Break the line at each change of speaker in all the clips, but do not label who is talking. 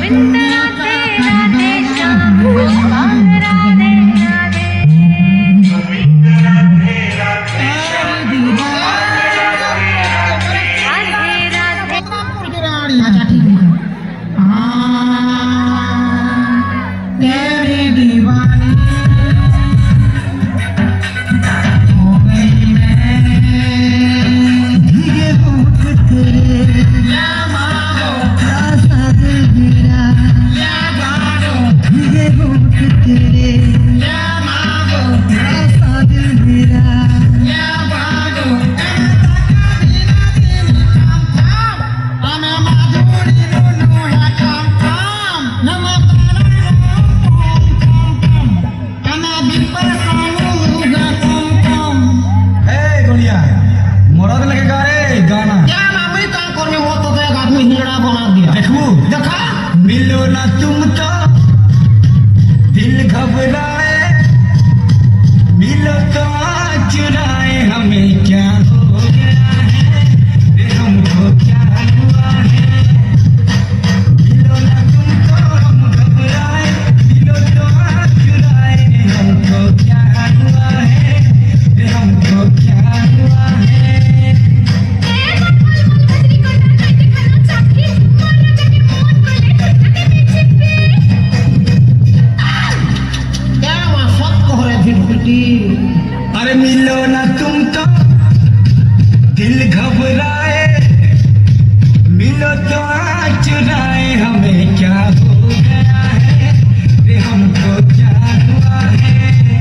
गोविंद राधे राधे श्याम गोपाल राधे राधे गोविंद राधे राधे श्याम गोपाल राधे राधे
अच्छा ठीक है तेरी दीवानी हो गई मैं भीगे होठ तेरे या मारो रास्ता दिल मेरा या मारो भीगे होठ तेरे या मारो रास्ता दिल मेरा या मारो
मिलो ना तुम तो दिल घबराए मिलो तो चुराए हमें क्या हो गया है रे हमको क्या हुआ है मिलो ना तुम तो हम घबराए मिलो तो चुराए हमको क्या हुआ है रे हमको क्या हुआ है अरे मिलो ना तुम तो दिल घबराए मिलो तो चुराए हमें क्या हो गया है रे हमको क्या हुआ है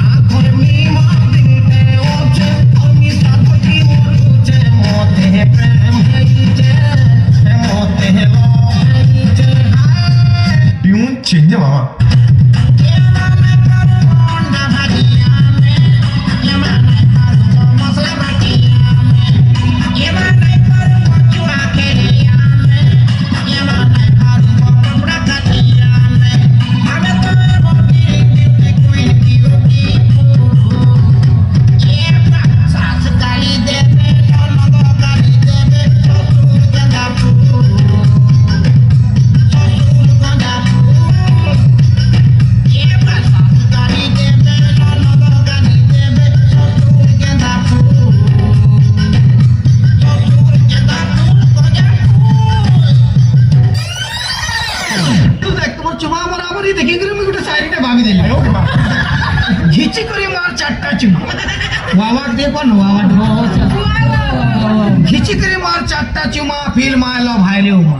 आँखों में मारते ओछे अमी साथी ओछे मोते है प्रेम है जे मोते है लो है जे
ट्यून चेंज है मामा
घिची करी मार चाट्टा चुमा वावाक दे पण वावाट घिची करी मार चाट्टा चुमा फिल्म आयला भायले उमा